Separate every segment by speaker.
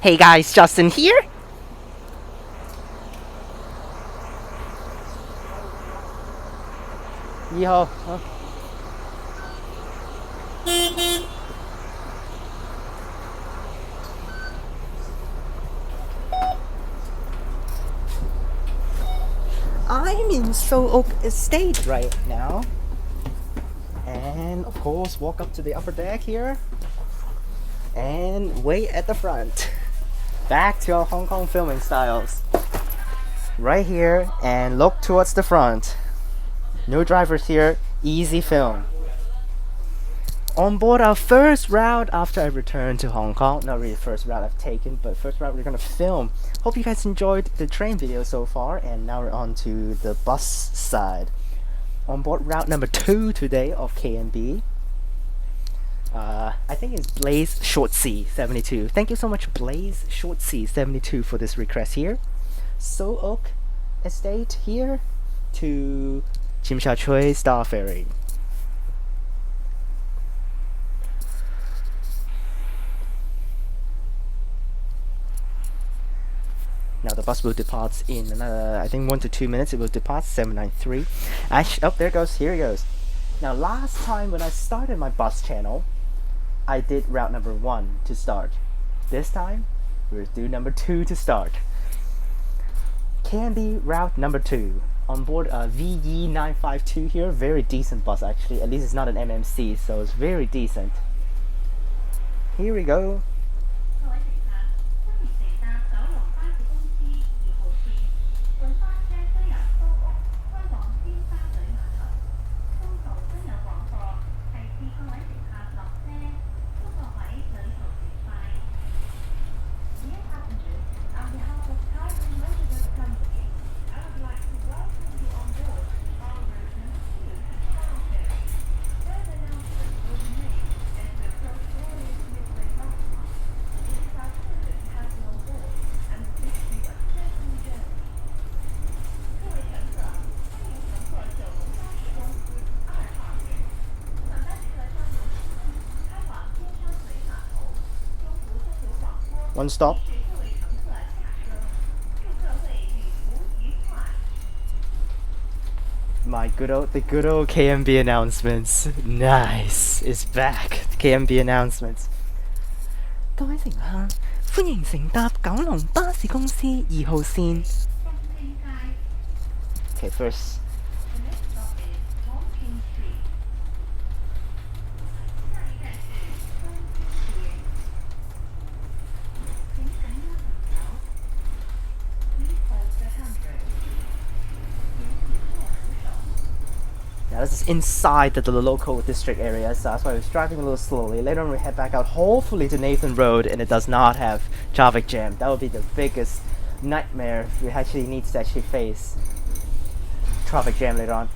Speaker 1: Hey guys, Justin here. Yo. I'm in Seoul Oak Estate right now. And of course, walk up to the upper deck here and wait at the front. Back to our Hong Kong filming styles. Right here and look towards the front. No drivers here, easy film. On board our first route after I returned to Hong Kong. Not really the first route I've taken, but first route we're gonna film. Hope you guys enjoyed the train video so far, and now we're on to the bus side. On board route number 2 today of KMB. I think it's Blaze Short C 72. Thank you so much, Blaze Short C 72, for this request here. Seoul Oak Estate here to Tsui Star Ferry. Now the bus will depart in another, I think 1 to 2 minutes. It will depart 793. Actually, oh, there it goes. Here it goes. Now last time when I started my bus channel, I did route number 1 to start. This time, we'll do number 2 to start. KMB Route number 2. On board a VE952 here. Very decent bus actually. At least it's not an MMC, so it's very decent. Here we go. One stop. The good old KMB announcements. Nice, it's back. KMB announcements. 各位乘客，歡迎乘搭九龍巴士公司2號線。Okay, first. This is inside the local district area, so that's why I was driving a little slowly. Later on we head back out, hopefully to Nathan Road, and it does not have traffic jam. That would be the biggest nightmare if we actually need to actually face traffic jam later on.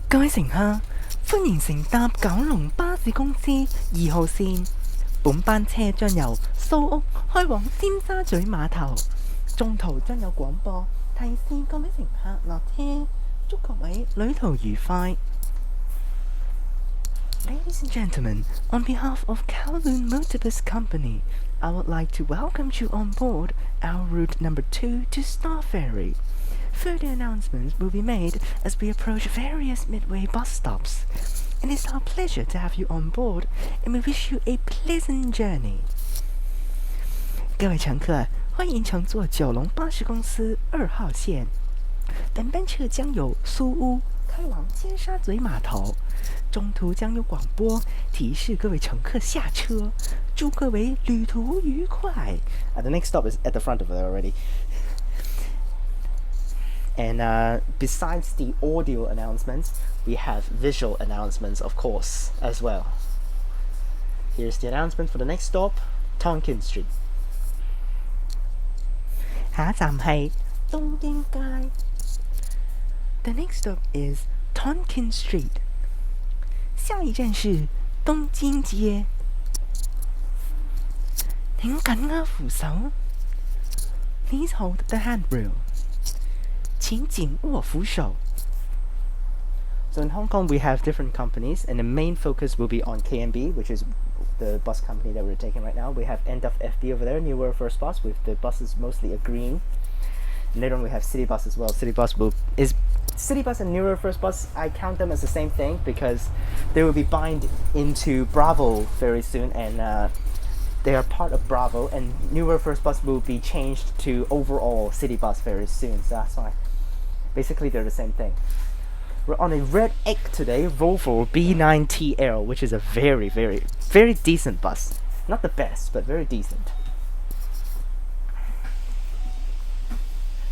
Speaker 1: 各位乘客，歡迎乘搭九龍巴士公司2號線。本班車將由蘇屋開往尖沙咀碼頭，中途將有廣播提示各位乘客落車。祝各位旅途愉快。Ladies and gentlemen, on behalf of Kowloon Motobus Company, I would like to welcome you on board our route number 2 to Star Ferry. Further announcements will be made as we approach various midway bus stops. It is our pleasure to have you on board, and we wish you a pleasant journey. 各位乘客，欢迎乘坐九龙巴士公司2号线。本班车将由苏屋开往尖沙咀码头，中途将有广播提示各位乘客下车，祝各位旅途愉快。The next stop is at the front of it already. And besides the audio announcements, we have visual announcements, of course, as well. Here's the announcement for the next stop, Tonkin Street. 下一站係東京街。The next stop is Tonkin Street. 下一站是東京街。請緊握扶手。Please hold the handrail. 請緊握扶手。So in Hong Kong we have different companies, and the main focus will be on KMB, which is the bus company that we're taking right now. We have end of FB over there, New World First Bus, with the buses mostly a green. And later on we have City Bus as well. City Bus and New World First Bus, I count them as the same thing because they will be bind into Bravo very soon, and they are part of Bravo, and New World First Bus will be changed to overall City Bus very soon, so that's why basically they're the same thing. We're on a red egg today, Volvo B9TL, which is a very, very, very decent bus. Not the best, but very decent.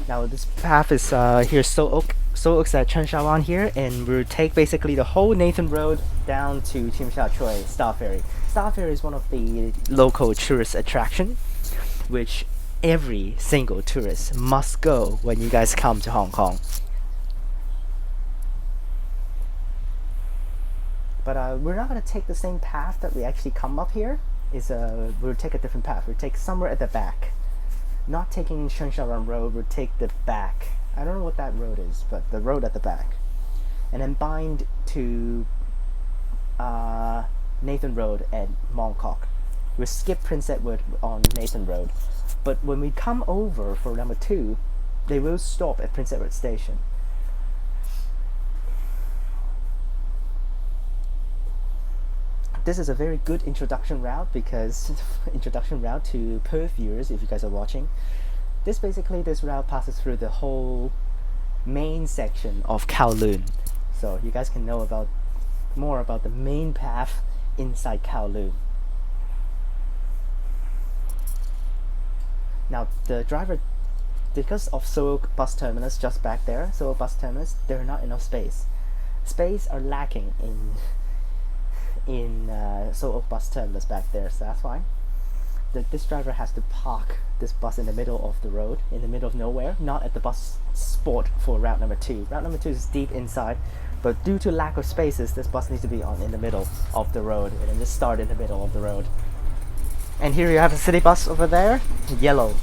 Speaker 1: Now this path is here So Oak's at Cheung Sha Wan here, and we'll take basically the whole Nathan Road down to Tsim Sha Tsui Star Ferry. Star Ferry is one of the local tourist attraction, which every single tourist must go when you guys come to Hong Kong. But we're not gonna take the same path that we actually come up here. We'll take a different path. We'll take somewhere at the back. Not taking Cheung Sha Wan Road, we'll take the back. I don't know what that road is, but the road at the back. And then bind to Nathan Road at Mong Kok. We'll skip Prince Edward on Nathan Road. But when we come over for number 2, they will stop at Prince Edward Station. This is a very good introduction route because introduction route to Perth viewers, if you guys are watching. This route passes through the whole main section of Kowloon, so you guys can know more about the main path inside Kowloon. Now the driver, because of So Oak bus terminus just back there, So Oak bus terminus, there are not enough space. Space are lacking in So Oak bus terminus back there, so that's why this driver has to park this bus in the middle of the road, in the middle of nowhere, not at the bus spot for route number 2. Route number 2 is deep inside, but due to lack of spaces, this bus needs to be in the middle of the road, and then just start in the middle of the road. And here you have a city bus over there, yellow.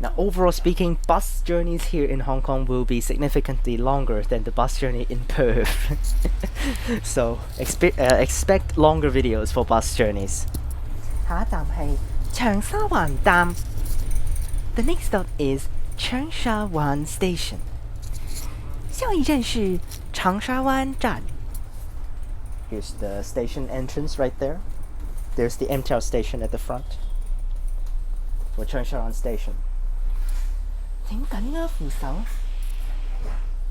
Speaker 1: Now, overall speaking, bus journeys here in Hong Kong will be significantly longer than the bus journey in Perth. So, expect longer videos for bus journeys. 下一站係長沙灣站. The next stop is Cheung Sha Wan Station. 下一站是長沙灣站. Here's the station entrance right there. There's the MTR station at the front for Cheung Sha Wan Station. 請緊握扶手.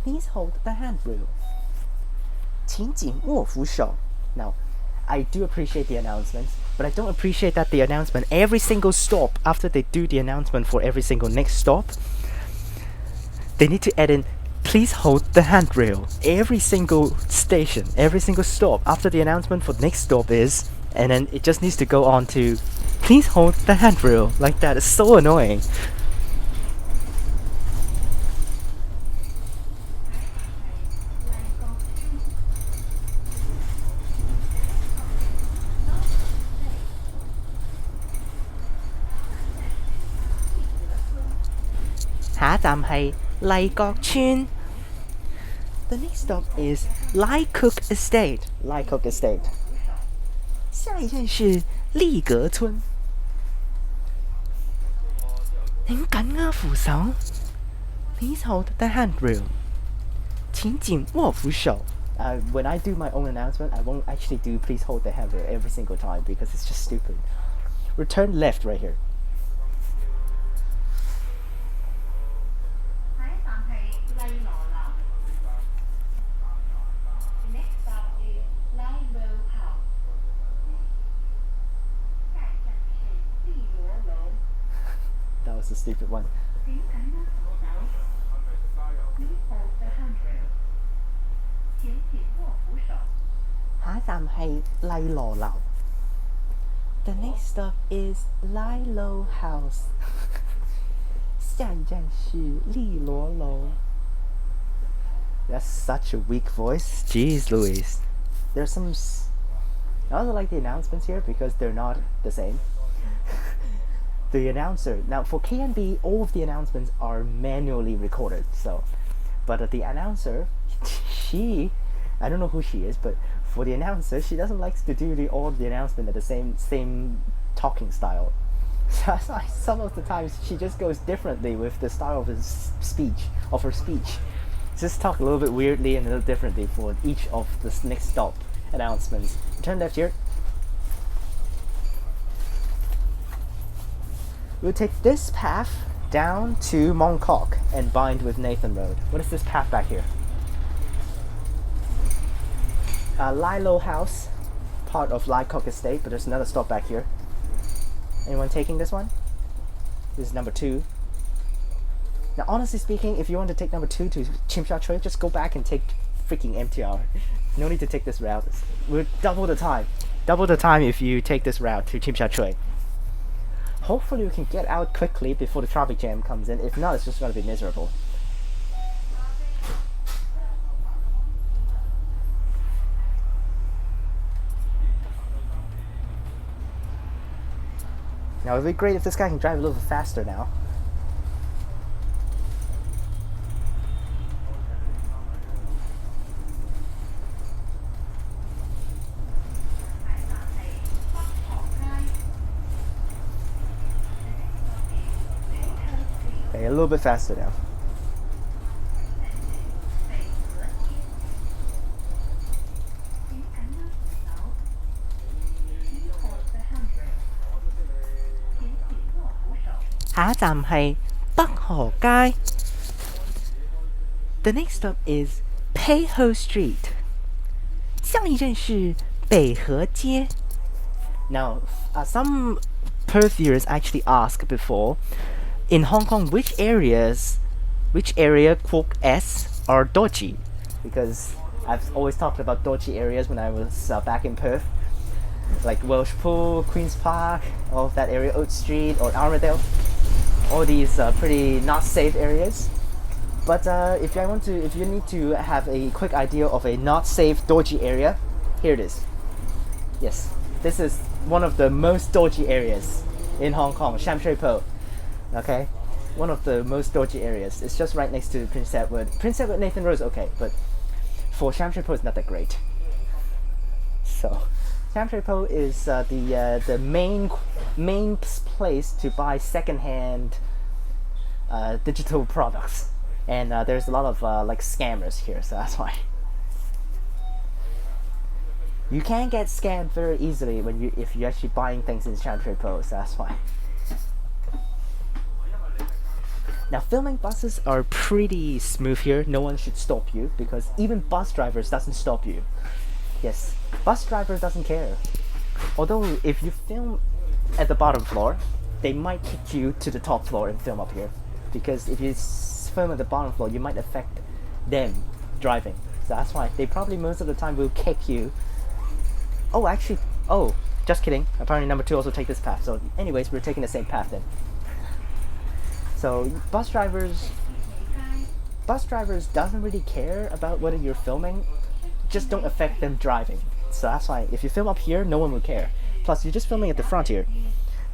Speaker 1: Please hold the handrail. 請緊握扶手. Now, I do appreciate the announcements, but I don't appreciate that the announcement, every single stop, after they do the announcement for every single next stop, they need to add in, please hold the handrail. Every single station, every single stop, after the announcement for the next stop is, and then it just needs to go on to, please hold the handrail. Like that. It's so annoying. The next stop is Lai Kok Estate. Lai Kok Estate. 下一站是利格村. 請緊握扶手. Please hold the handrail. 請緊握扶手. When I do my own announcement, I won't actually do please hold the handrail every single time because it's just stupid. Return left right here. That was a stupid one. 下一站係麗羅樓. The next stop is Lai Lo House. 下一站是利羅樓. That's such a weak voice. Jeez Louise. there's some. I also like the announcements here because they're not the same. The announcer now for KMB, all of the announcements are manually recorded. So, but the announcer, she, I don't know who she is, but for the announcer, she doesn't like to do all the announcement at the same talking style. So some of the times she just goes differently with the style of her speech. Just talk a little bit weirdly and a little differently for each of the next stop announcements. Turn left here. We'll take this path down to Mong Kok and bind with Nathan Road. What is this path back here? Lilo House, part of Lai Kok Estate, but there's another stop back here. Anyone taking this one? This is number 2. Now, honestly speaking, if you want to take number 2 to Tsim Sha Tsui, just go back and take freaking MTR. No need to take this route. We're double the time. Double the time if you take this route to Tsim Sha Tsui. Hopefully we can get out quickly before the traffic jam comes in. If not, it's just going to be miserable. Now, it would be great if this guy can drive a little bit faster now. Okay, a little bit faster now. The next stop is Peiho Street. 下一站是北河街. Now, some Perthiers actually asked before, in Hong Kong, which area quote S are dodgy? Because I've always talked about dodgy areas when I was back in Perth, like Welsh Pool, Queen's Park, all of that area, Oak Street or Armadale. All these pretty not safe areas. But if you need to have a quick idea of a not safe dodgy area, here it is. Yes, this is one of the most dodgy areas in Hong Kong, Sham Shui Po. Okay, one of the most dodgy areas. It's just right next to Prince Edward. Prince Edward Nathan Road is okay, but for Sham Shui Po, it's not that great. So, Sham Shui Po is the main place to buy secondhand digital products, and there's a lot of like scammers here, so that's why. You can get scammed very easily if you're actually buying things in Sham Shui Po, so that's why. Now, filming buses are pretty smooth here. No one should stop you because even bus drivers doesn't stop you. Yes, bus driver doesn't care. Although if you film at the bottom floor, they might kick you to the top floor and film up here. Because if you film at the bottom floor, you might affect them driving. So that's why they probably most of the time will kick you. Oh, actually, just kidding. Apparently number 2 also take this path. So anyways, we're taking the same path then. So bus drivers doesn't really care about whether you're filming. Just don't affect them driving. So that's why if you film up here, no one will care. Plus, you're just filming at the front here.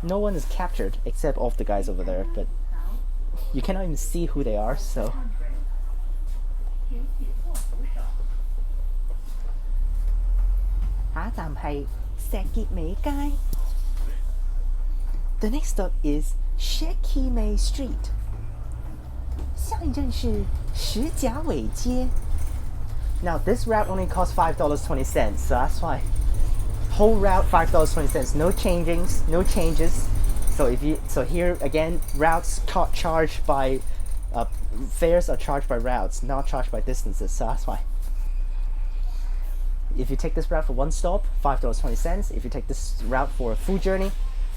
Speaker 1: No one is captured except all the guys over there, but you cannot even see who they are, so. The next stop is Sheki Mei Street. 下一站是石甲尾街. Now this route only costs $5.20, so that's why whole route $5.20. No changes. So here again, routes charged by fares are charged by routes, not charged by distances. So that's why. If you take this route for one stop, $5.20. If you take this route for a full journey,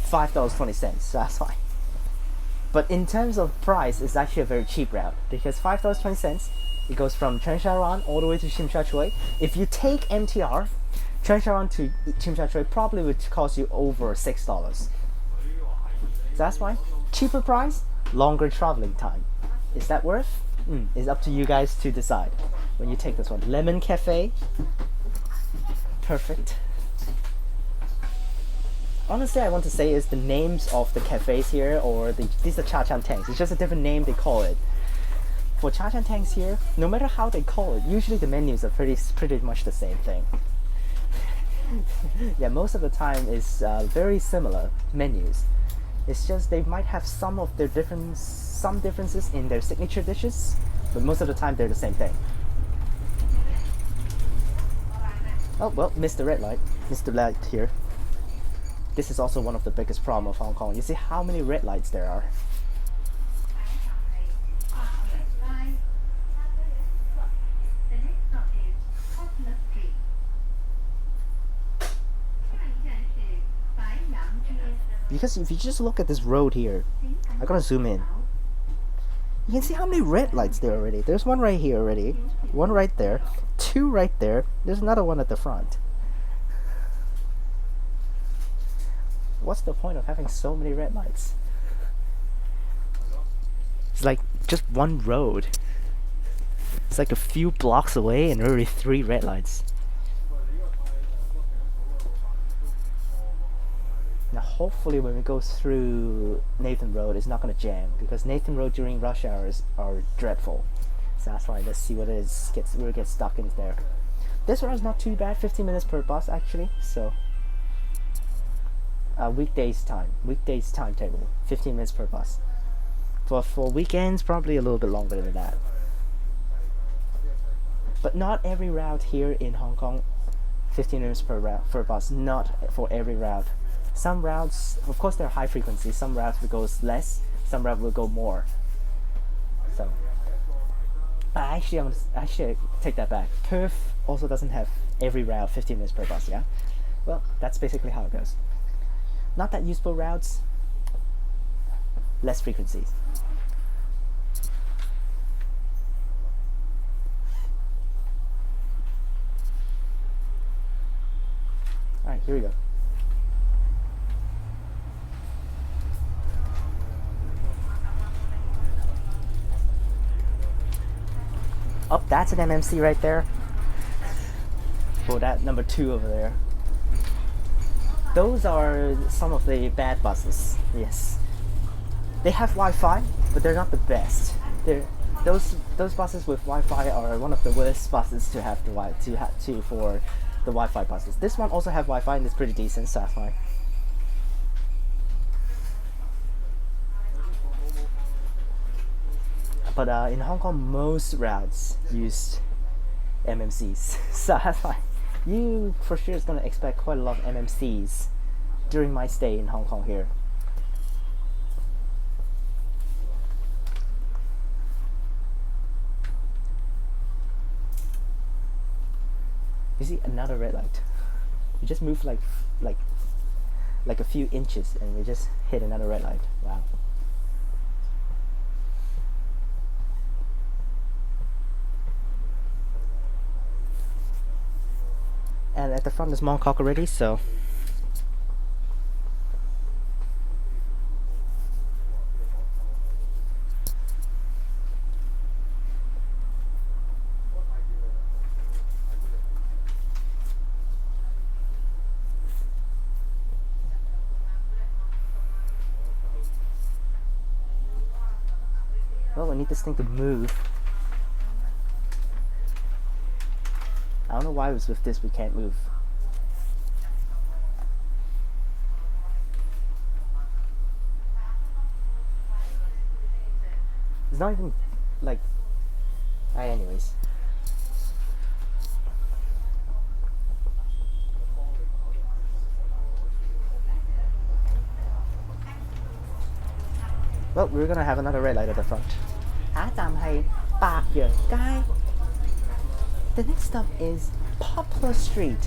Speaker 1: $5.20. So that's why. But in terms of price, it's actually a very cheap route because $5.20. It goes from Cheung all the way to Tsim Sha Tsui. If you take MTR, Cheung to Tsim Sha Tsui probably would cost you over $6. So that's why. Cheaper price, longer traveling time. Is that worth? It's up to you guys to decide when you take this one. Lemon Cafe. perfect. Honestly, I want to say is the names of the cafes here, or these are cha chan tanks. It's just a different name they call it. For cha chan tanks here, no matter how they call it, usually the menus are pretty much the same thing. Yeah, most of the time is very similar menus. It's just they might have some differences in their signature dishes, but most of the time they're the same thing. Oh well, missed the red light. Missed the light here. This is also one of the biggest problems of Hong Kong. You see how many red lights there are. Because if you just look at this road here, I gotta zoom in. You can see how many red lights there already. There's one right here already, one right there, two right there. There's another one at the front. What's the point of having so many red lights? It's like just one road. It's like a few blocks away and already 3 red lights. Now hopefully when we go through Nathan Road it's not gonna jam, because Nathan Road during rush hours are dreadful. So that's why let's see what it is, we'll get stuck in there. This route is not too bad, 15 minutes per bus actually, so weekdays timetable, 15 minutes per bus. For weekends, probably a little bit longer than that. But not every route here in Hong Kong, 15 minutes per bus, not for every route. Some routes, of course they're high frequency, some routes will go less, some routes will go more. So, actually I take that back. Perth also doesn't have every route 15 minutes per bus, yeah? Well, that's basically how it goes. Not that useful routes, less frequencies. Alright, here we go. Oh, that's an MMC right there. For that number 2 over there. Those are some of the bad buses. Yes, they have Wi-Fi, but they're not the best. Those buses with Wi-Fi are one of the worst buses to have for the Wi-Fi buses. This one also have Wi-Fi and it's pretty decent, so that's fine. But in Hong Kong, most routes use MMCs, so that's fine. You for sure is going to expect quite a lot of MMCs during my stay in Hong Kong here. You see another red light. We just moved like a few inches and we just hit another red light. Wow. And at the front is Mong Kok already, so well, we need this thing to move. I don't know why it was with this we can't move. It's not even like... anyways. Well, we're gonna have another red light at the front. The next stop is Poplar Street.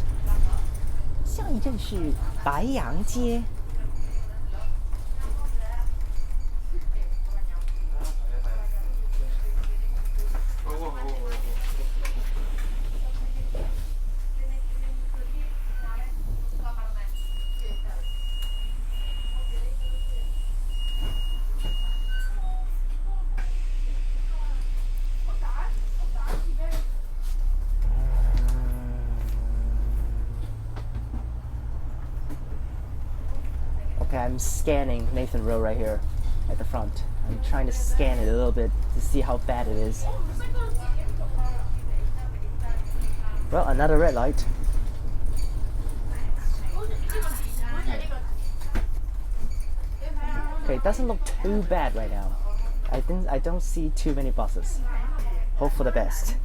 Speaker 1: 下一站是白杨街。Okay, I'm scanning Nathan Road right here at the front. I'm trying to scan it a little bit to see how bad it is. Well, another red light. Okay, it doesn't look too bad right now. I don't see too many buses. Hope for the best.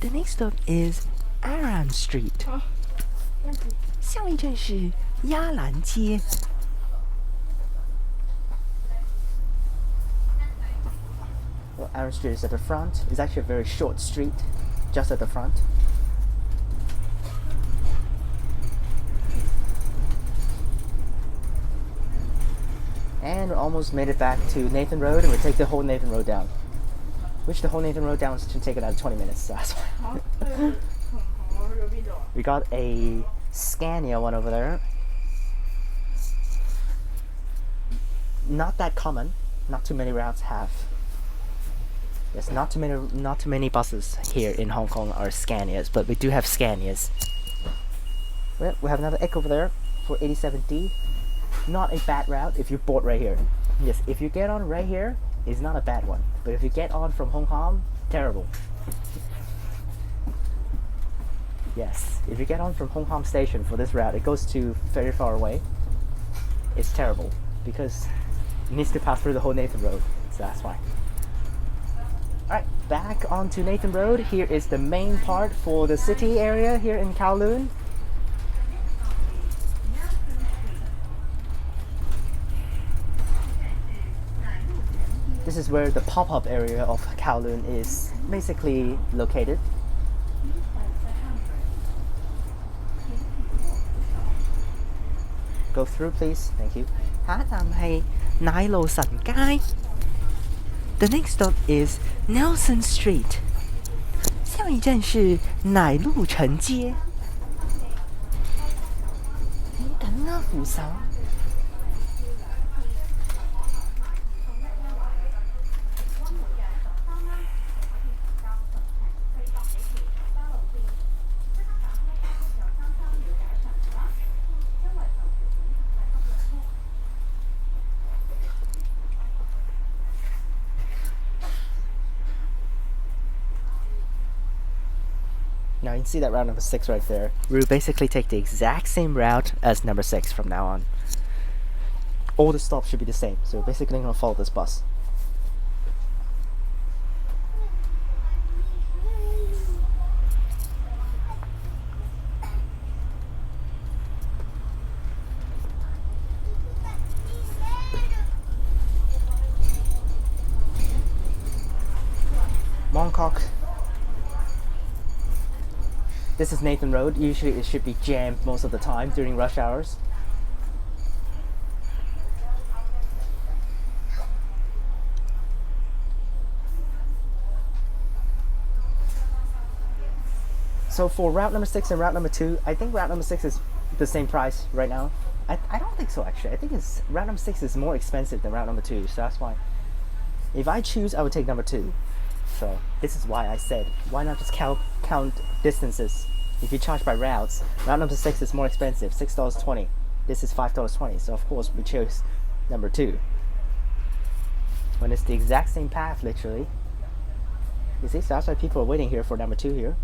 Speaker 1: The next stop is Aram Street. 下一站是鸭兰街。Well, Aram Street is at the front. It's actually a very short street, just at the front. And we almost made it back to Nathan Road, and we take the whole Nathan Road down. Which the whole Nathan Road down should take about 20 minutes, so that's why. We got a Scania one over there. Not that common. Not too many routes have. Yes, not too many buses here in Hong Kong are Scanias, but we do have Scanias. Well, we have another Echo over there for 87D. Not a bad route if you board right here. Yes, if you get on right here, it's not a bad one. But if you get on from Hong Kong, terrible. Yes, if you get on from Hong Kong Station for this route, it goes to very far away. It's terrible because it needs to pass through the whole Nathan Road, so that's why. Alright, back onto Nathan Road. Here is the main part for the city area here in Kowloon. This is where the pop-up area of Kowloon is basically located. Go through, please. Thank you. 下一站係奶路臣街。The next stop is Nelson Street. 下一站是奶路臣街。你等啊，扶手。Now you can see that route number 6 right there. We'll basically take the exact same route as number 6 from now on. All the stops should be the same, so we're basically going to follow this bus. Mong Kok. This is Nathan Road. Usually it should be jammed most of the time during rush hours. So for route number 6 and route number 2, I think route number 6 is the same price right now. I don't think so actually. I think route number 6 is more expensive than route number 2, so that's why. If I choose, I would take number 2. So this is why I said, why not just count distances? If you charge by routes, route number 6 is more expensive, $6.20. This is $5.20, so of course we chose number 2. When it's the exact same path, literally. You see, so that's why people are waiting here for number 2 here.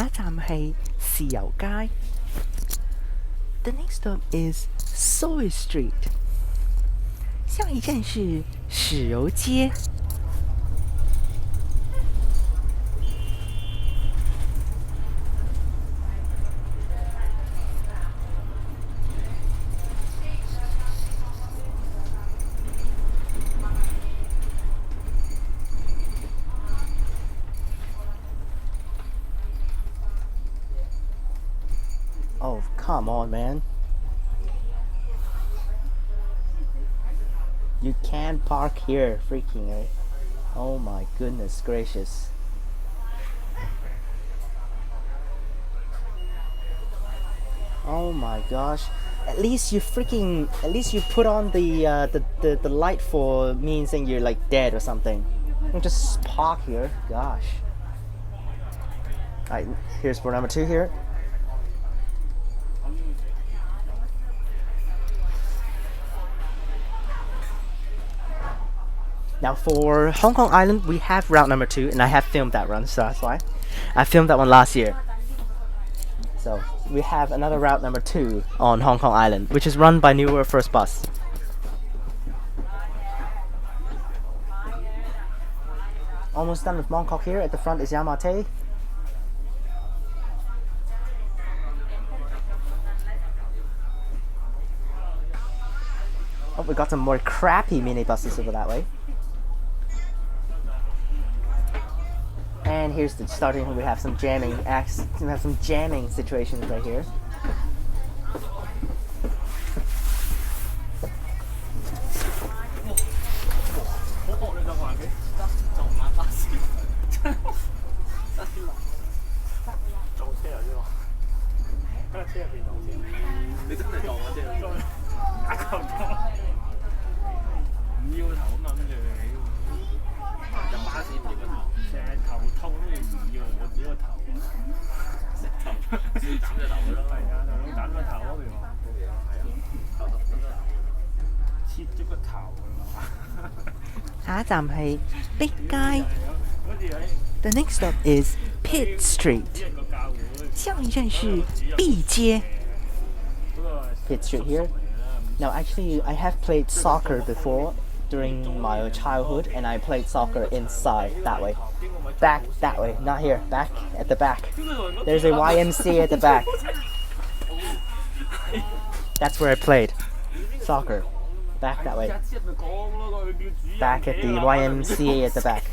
Speaker 1: 下一站係豉油街。The next stop is Soy Street。下一站是豉油街。Oh, come on, man. You can't park here, freaking eh? Oh my goodness gracious. Oh my gosh. At least you put on the light for me saying you're like dead or something. Don't just park here. Gosh. Alright, here's for number 2 here. Now for Hong Kong Island, we have route number 2, and I have filmed that run, so that's why. I filmed that one last year. So we have another route number 2 on Hong Kong Island, which is run by Newer First Bus. Almost done with Mong Kok here. At the front is Yamate. Oh, we got some more crappy minibuses over that way. And here's the starting. We have some jamming acts. We have some jamming situations right here. Big Guy. The next stop is Pitt Street. 下一站是 B 街。Pitt Street here. Now actually I have played soccer before during my childhood, and I played soccer inside that way. Back that way, not here, back at the back. There's a YMCA at the back. That's where I played soccer. Back that way. Back at the YMCA at the back.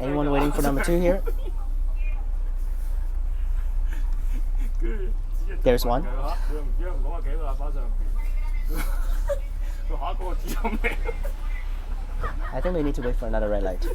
Speaker 1: Anyone waiting for number 2 here? There's one. I think we need to wait for another red light.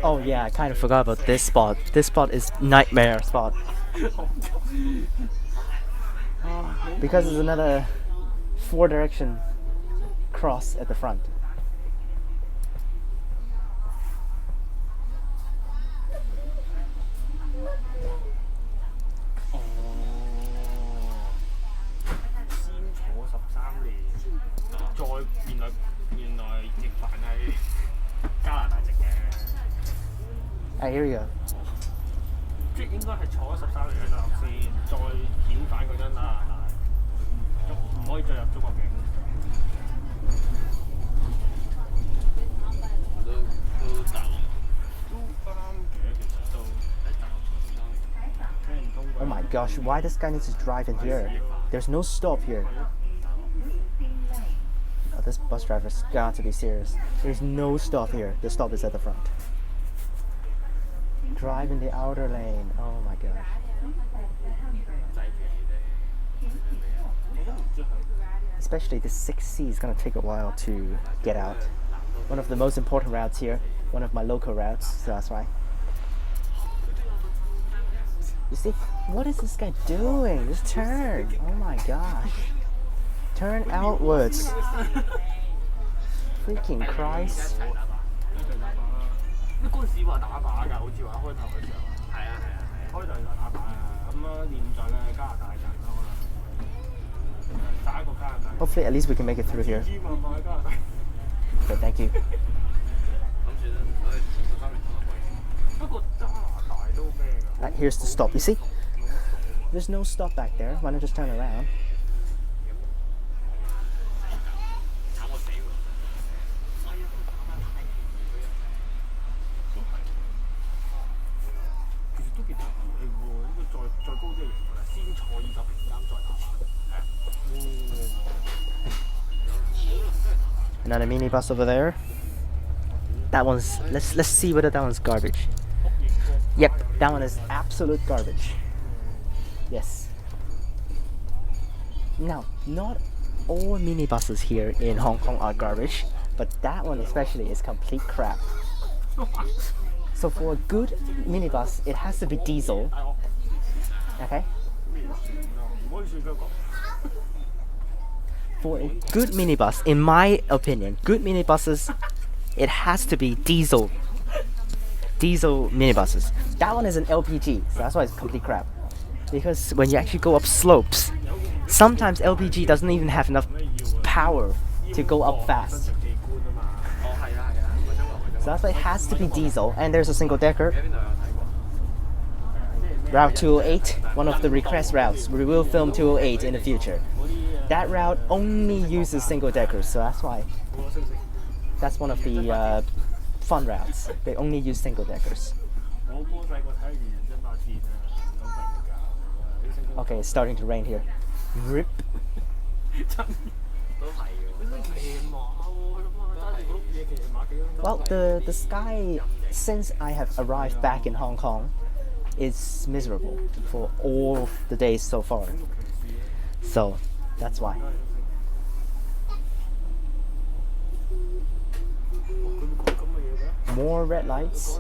Speaker 1: Oh yeah, I kind of forgot about this spot. This spot is nightmare spot. Because there's another 4-direction cross at the front. Alright, here we go. Oh my gosh, why this guy needs to drive in here? There's no stop here. Oh, this bus driver's got to be serious. There's no stop here. The stop is at the front. Drive in the outer lane. Oh my gosh. Especially the 6C is gonna take a while to get out. One of the most important routes here. One of my local routes, so that's why. You see, what is this guy doing? Just turn. Oh my gosh. Turn outwards. Freaking Christ. Hopefully at least we can make it through here. Okay, thank you. Right, here's the stop. You see? There's no stop back there. Why not just turn around? Another minibus over there. That one's let's see whether that one's garbage. Yep, that one is absolute garbage. Yes. Now, not all minibuses here in Hong Kong are garbage, but that one especially is complete crap. So for a good minibus, it has to be diesel. Okay? For a good minibus, in my opinion, good minibuses, it has to be diesel minibuses. That one is an LPG, so that's why it's complete crap. Because when you actually go up slopes, sometimes LPG doesn't even have enough power to go up fast. So that's why it has to be diesel, and there's a single decker. Route 208, one of the request routes. We will film 208 in the future. That route only uses single deckers, so that's why. That's one of the fun routes. They only use single deckers. Okay, it's starting to rain here. Rip. Well, the sky, since I have arrived back in Hong Kong, is miserable for all the days so far. So, that's why. More red lights.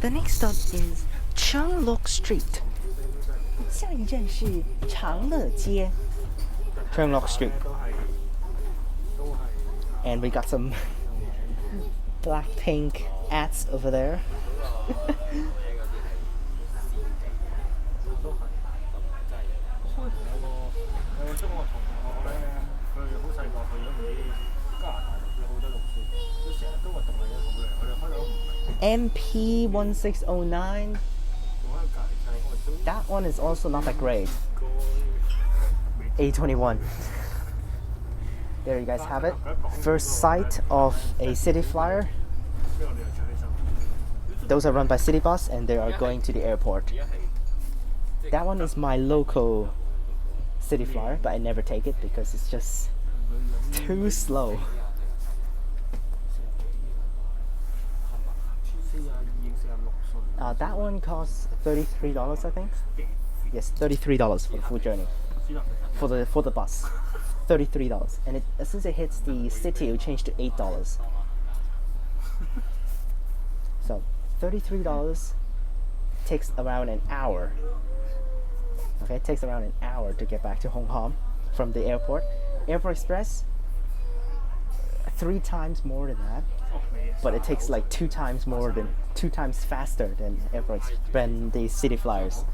Speaker 1: The next stop is Cheung Street. 下一站是长乐街 Cheung Street. And we got some Blackpink ads over there. MP1609. That one is also not that great. A21. There you guys have it. First sight of a city flyer. Those are run by City Bus and they are going to the airport. That one is my local city flyer, but I never take it because it's just too slow. That one costs $33, I think. Yes, $33 for the full journey. For the bus, $33, and as soon as it hits the city, it will change to $8. So, $33 takes around an hour. Okay, it takes around an hour to get back to Hong Kong from the airport. Airport Express, 3 times more than that, but it takes like 2 times faster than than the city flyers.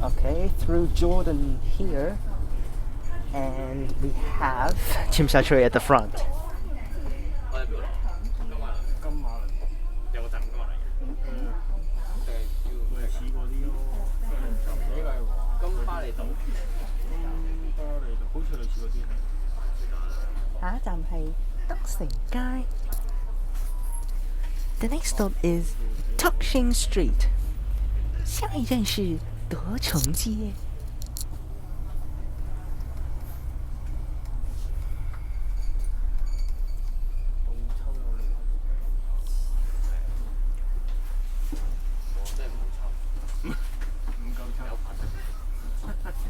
Speaker 1: Okay, through Jordan here, and we have Tsim Shui at the front. The next stop is Tuxing Street. 下一站是德城街。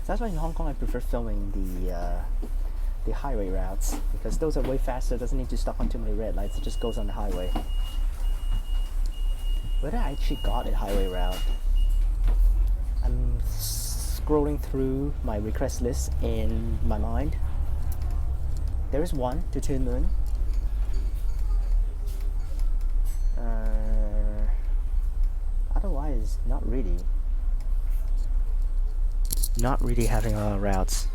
Speaker 1: That's why in Hong Kong I prefer filming the highway routes, because those are way faster, doesn't need to stop on too many red lights, it just goes on the highway. Whether I actually got a highway route, I'm scrolling through my request list in my mind. There is one to Kowloon. Otherwise, not really having a lot of routes.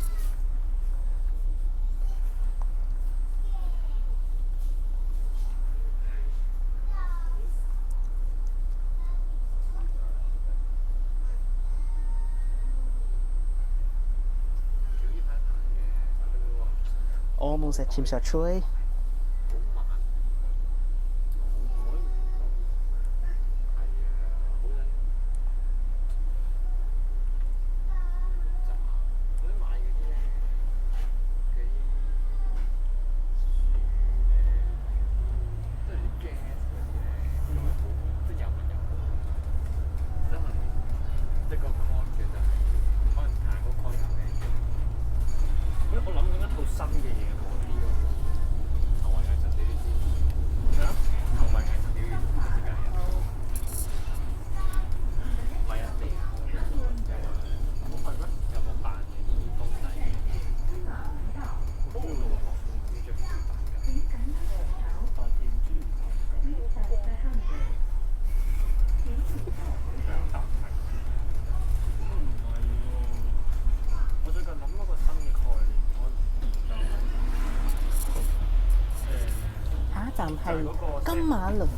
Speaker 1: Almost at Sham Shui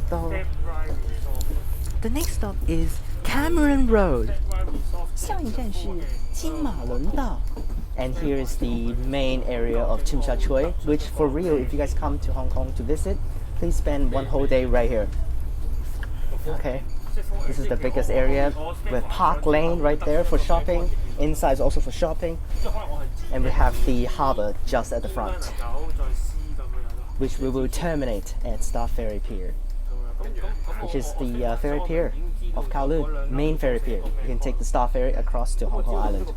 Speaker 1: Po. The next stop is Cameron Road. 下一站是金马伦道. And here is the main area of Tsim Shui, which for real, if you guys come to Hong Kong to visit, please spend one whole day right here. Okay, this is the biggest area with Park Lane right there for shopping. Inside is also for shopping. And we have the harbour just at the front, which we will terminate at Star Ferry Pier, which is the ferry pier of Kowloon, main ferry pier. You can take the Star Ferry across to Hong Kong Island.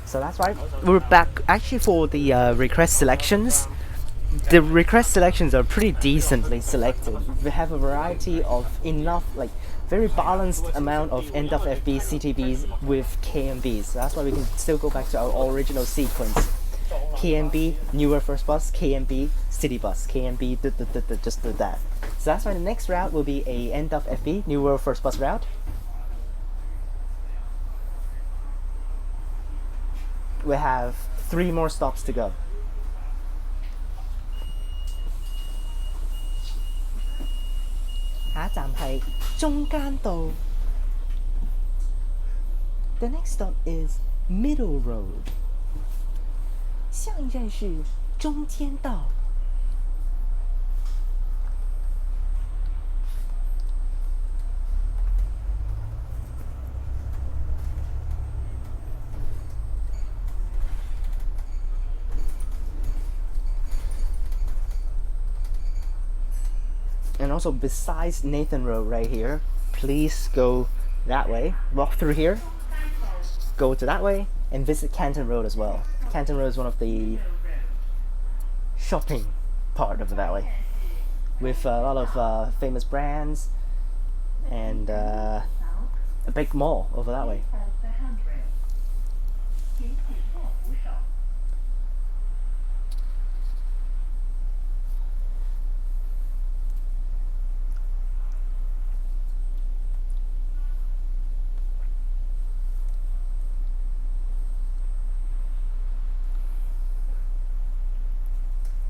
Speaker 1: So that's right, we're back actually for the request selections. The request selections are pretty decently selected. We have a variety of enough, like very balanced amount of end of FB, CTBs with KMBs. So that's why we can still go back to our original sequence. KMB, newer first bus, KMB, city bus, KMB, just do that. So that's why the next route will be a end of FB, newer first bus route. We have 3 more stops to go. The next stop is Middle Road. 下一站是中间道。And also besides Nathan Road right here, please go that way, walk through here, go to that way, and visit Canton Road as well. Canton Road is one of the shopping part of that way, with a lot of famous brands and a big mall over that way.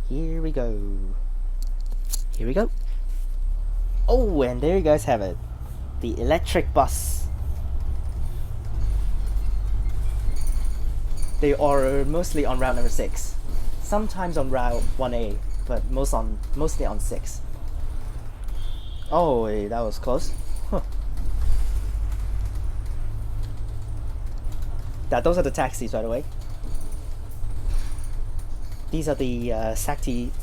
Speaker 1: Here we go. Here we go. Oh, and there you guys have it. The electric bus. They are mostly on route number 6. Sometimes on route 1A, but mostly on 6. Oh, that was close. Huh. Those are the taxis, by the way. These are the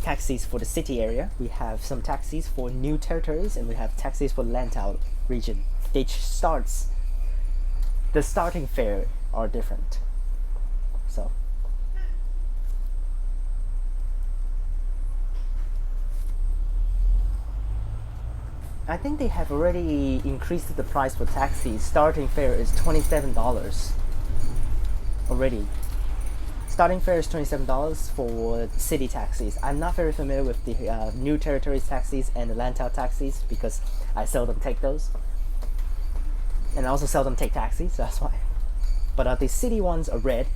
Speaker 1: taxis for the city area. We have some taxis for new territories, and we have taxis for Lantau region. The starting fare are different. So I think they have already increased the price for taxis. Starting fare is $27 already. Starting fare is $27 for city taxis. I'm not very familiar with the new territories taxis and the Lantau taxis because I seldom take those. And I also seldom take taxis, so that's why. But the city ones are red,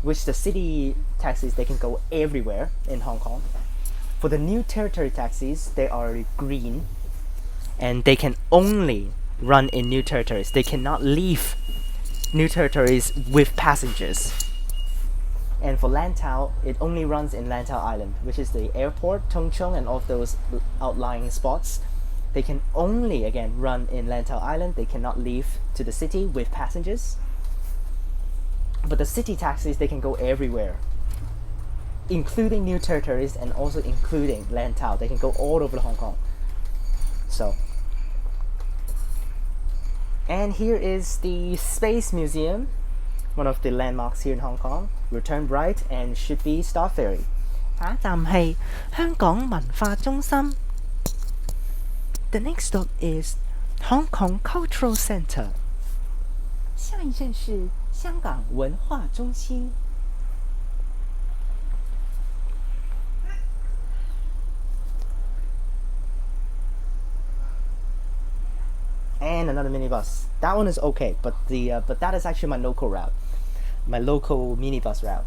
Speaker 1: which the city taxis, they can go everywhere in Hong Kong. For the new territory taxis, they are green, and they can only run in new territories. They cannot leave new territories with passengers. And for Lantau, it only runs in Lantau Island, which is the airport, Cheung, and all of those outlying spots. They can only, again, run in Lantau Island. They cannot leave to the city with passengers. But the city taxis, they can go everywhere, including new territories and also including Lantau. They can go all over Hong Kong. So, and here is the Space Museum, one of the landmarks here in Hong Kong. Return right and should be Star Ferry.
Speaker 2: 下一站係香港文化中心。
Speaker 1: The next stop is Hong Kong Cultural Centre. 下一站是香港文化中心。And another minibus. That one is okay, but that is actually my local route, my local minibus route.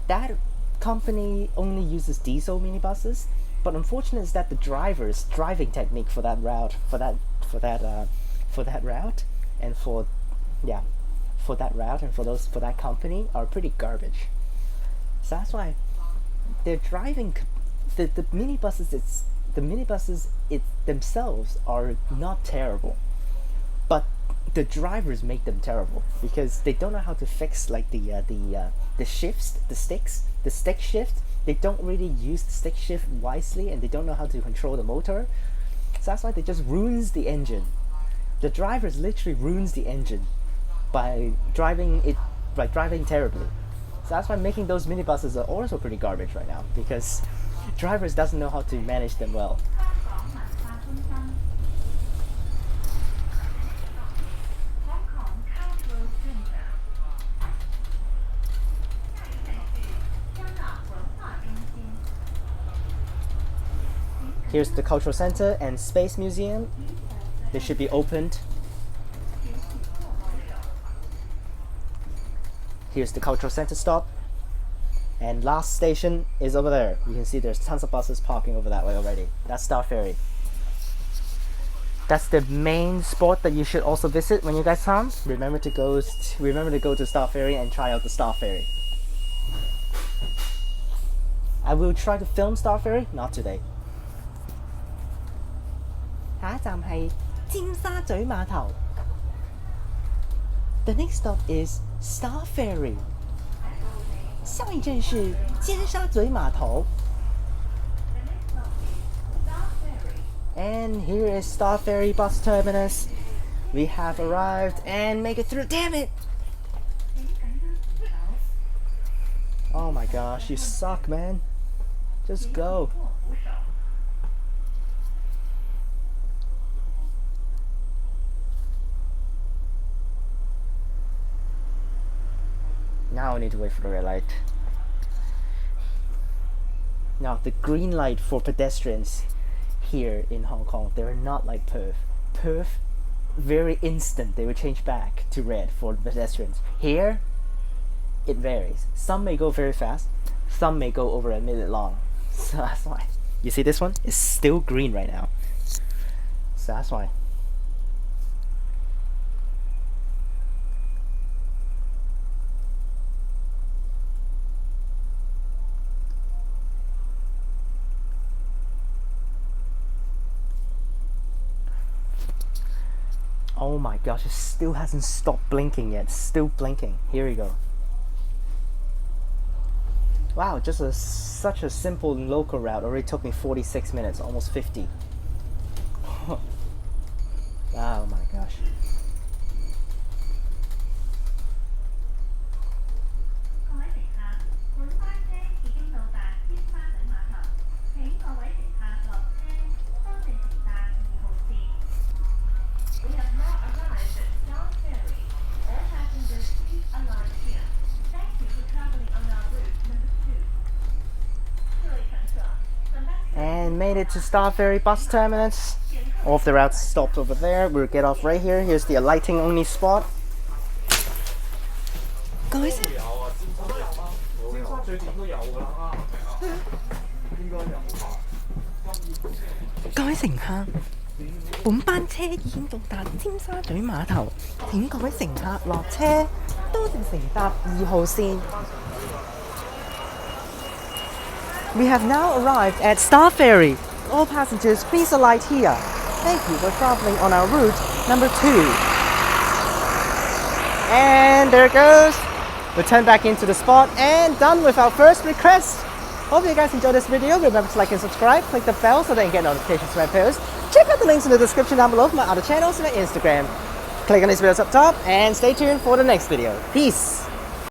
Speaker 1: That company only uses diesel minibuses, but unfortunate is that the driver's driving technique for that route, for that route, and for that company are pretty garbage. So that's why they're driving the minibuses. The minibuses themselves are not terrible, but the drivers make them terrible because they don't know how to fix like the shifts, the stick shift. They don't really use the stick shift wisely, and they don't know how to control the motor. So that's why they just ruins the engine. The drivers literally ruins the engine by driving terribly. So that's why making those minibuses are also pretty garbage right now, because drivers doesn't know how to manage them well. Here's the Cultural Center and Space Museum. They should be opened. Here's the Cultural Center stop. And last station is over there. You can see there's tons of buses parking over that way already. That's Star Ferry. That's the main spot that you should also visit when you guys come. Remember to go to Star Ferry and try out the Star Ferry. I will try to film Star Ferry, not today.
Speaker 2: 下一站係尖沙咀碼頭。
Speaker 1: The next stop is Star Ferry.
Speaker 2: 下一站是尖沙咀碼頭。
Speaker 1: And here is Star Ferry bus terminus. We have arrived and make it through. Damn it! Oh my gosh, you suck, man. Just go. Now I need to wait for the red light. Now the green light for pedestrians here in Hong Kong, they're not like Perth. Perth, very instant, they will change back to red for the pedestrians. Here, it varies. Some may go very fast, some may go over a minute long. So that's why. You see this one? It's still green right now. So that's why. Oh my gosh, it still hasn't stopped blinking yet. It's still blinking. Here we go. Wow, just such a simple local route already took me 46 minutes, almost 50. Oh my gosh. And made it to Star Ferry bus terminus. All of the routes stopped over there. We'll get off right here. Here's the alighting only spot.
Speaker 2: 各位乘各位乘客，本班車已經到達尖沙咀碼頭，請各位乘客落車，多謝乘搭2號線。We have now arrived at Star Ferry. All passengers, please alight here. Thank you for traveling on our route number 2.
Speaker 1: And there it goes. Return back into the spot and done with our first request. Hope you guys enjoyed this video. Remember to like and subscribe. Click the bell so that you get notifications when I post. Check out the links in the description down below for my other channels and my Instagram. Click on these videos up top and stay tuned for the next video. Peace.